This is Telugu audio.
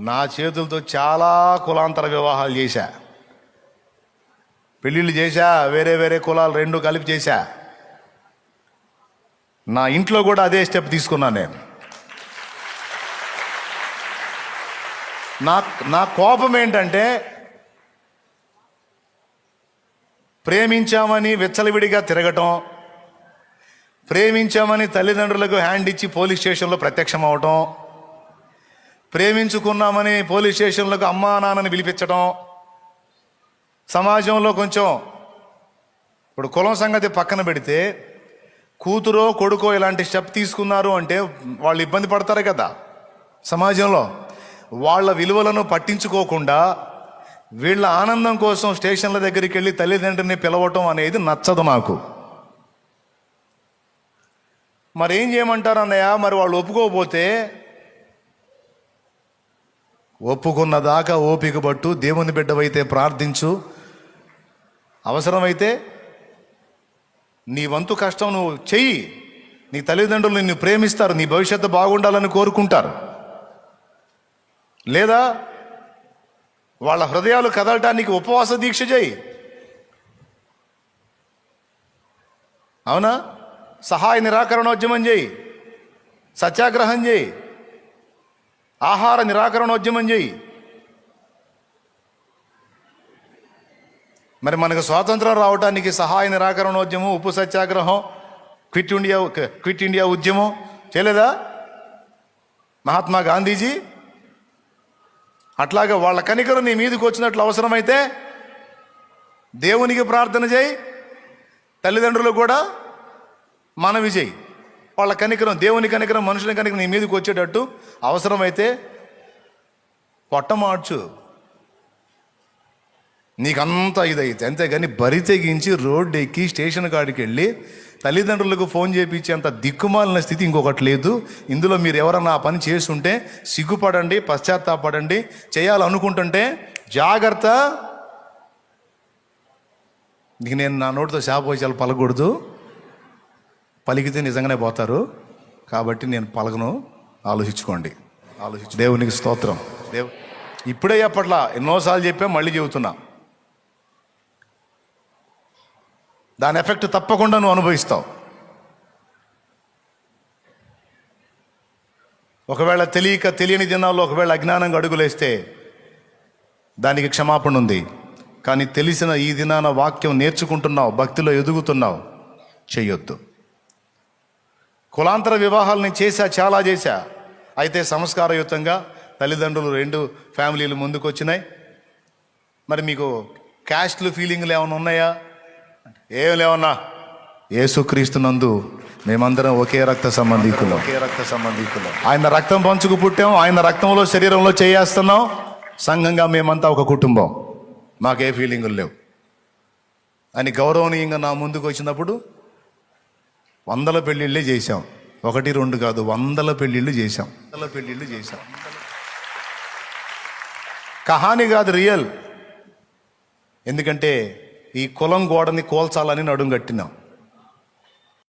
నా చేతులతో చాలా కులాంతర వివాహాలు చేశా, పెళ్ళిళ్ళు చేశా, వేరే వేరే కులాలు రెండు కలిపి చేశా. నా ఇంట్లో కూడా అదే స్టెప్ తీసుకున్నాను నేను. నా కోపం ఏంటంటే, ప్రేమించామని విచ్చలవిడిగా తిరగటం, ప్రేమించామని తల్లిదండ్రులకు హ్యాండ్ ఇచ్చి పోలీస్ స్టేషన్లో ప్రత్యక్షం అవటం, ప్రేమించుకున్నామని పోలీస్ స్టేషన్లకు అమ్మా నాన్నని పిలిపించడం, సమాజంలో కొంచెం ఇప్పుడు కులం సంగతి పక్కన పెడితే కూతురో కొడుకో ఇలాంటి స్టెప్ తీసుకున్నారు అంటే వాళ్ళు ఇబ్బంది పడతారు కదా సమాజంలో. వాళ్ళ విలువలను పట్టించుకోకుండా వీళ్ళ ఆనందం కోసం స్టేషన్ల దగ్గరికి వెళ్ళి తల్లిదండ్రుని పిలవటం అనేది నచ్చదు నాకు. మరి ఏం చేయమంటారు అన్నయ్య? మరి వాళ్ళు ఒప్పుకోకపోతే ఒప్పుకున్న దాకా ఓపిక పట్టు, దేవుని బిడ్డవైతే ప్రార్థించు, అవసరమైతే నీ వంతు కష్టం నువ్వు చెయ్యి. నీ తల్లిదండ్రులు నిన్ను ప్రేమిస్తారు, నీ భవిష్యత్తు బాగుండాలని కోరుకుంటారు. లేదా వాళ్ళ హృదయాలు కదలటానికి ఉపవాస దీక్ష చేయి. అవునా? సహాయ నిరాకరణోద్యమం చేయి, సత్యాగ్రహం చేయి, ఆహార నిరాకరణోద్యమం చేయి. మరి మనకు స్వాతంత్రం రావడానికి సహాయ నిరాకరణోద్యమం, ఉప్పు సత్యాగ్రహం, క్విట్ ఇండియా ఉద్యమం చేయలేదా మహాత్మా గాంధీజీ? అట్లాగా వాళ్ళ కనికరం నీ మీదకి వచ్చినట్లు అవసరమైతే దేవునికి ప్రార్థన చేయి, తల్లిదండ్రులు కూడా మనవి చేయి. వాళ్ళ కనికరం, దేవుని కనికరం, మనుషుల కనికరం నీ మీదకి వచ్చేటట్టు అవసరమైతే పొట్ట మార్చు, నీకంతా ఇదైతే. అంతేగాని బరి తెగించి రోడ్డు ఎక్కి స్టేషన్ కాడికి వెళ్ళి తల్లిదండ్రులకు ఫోన్ చేయించేంత దిక్కుమాలిన స్థితి ఇంకొకటి లేదు. ఇందులో మీరు ఎవరన్నా ఆ పని చేస్తుంటే సిగ్గుపడండి, పశ్చాత్తాపడండి. చేయాలనుకుంటుంటే జాగ్రత్త. నీకు నేను నా నోటితో శాపవచనాలు పలకూడదు, పలికితే నిజంగానే పోతారు. కాబట్టి నేను పలకను, ఆలోచించుకోండి. దేవునికి స్తోత్రం. ఇప్పుడే చెప్పట్లా, ఎన్నోసార్లు చెప్పా, మళ్ళీ చెబుతున్నా. దాని ఎఫెక్ట్ తప్పకుండా నువ్వు అనుభవిస్తావు. ఒకవేళ తెలియని దినాల్లో ఒకవేళ అజ్ఞానంగా అడుగులేస్తే దానికి క్షమాపణ ఉంది. కానీ తెలిసిన ఈ దినాన వాక్యం నేర్చుకుంటున్నావు, భక్తిలో ఎదుగుతున్నావు, చెయ్యొద్దు. కులాంతర వివాహాలు నేను చేశా, చాలా చేశా. అయితే సంస్కారయుతంగా తల్లిదండ్రులు రెండు ఫ్యామిలీలు ముందుకు వచ్చినాయి. మరి మీకు క్యాస్ట్లు ఫీలింగ్లు ఏమైనా ఉన్నాయా? ఏం లేవన్నా. యేసుక్రీస్తునందు మేమందరం ఒకే రక్త సంబంధికులం. ఆయన రక్తం పంచుకు పుట్టాం, ఆయన రక్తంలో శరీరంలో చేయేస్తున్నాం. సంఘంగా మేమంతా ఒక కుటుంబం, మాకే ఫీలింగులు లేవు అని గౌరవనీయంగా నా ముందుకు వచ్చినప్పుడు 100 పెళ్ళిళ్ళే చేశాం. 1, 2 కాదు, 100 పెళ్ళిళ్ళు చేశాం. కహాని కాదు, రియల్. ఎందుకంటే ఈ కులం గోడని కోల్చాలని నడుం కట్టినాం.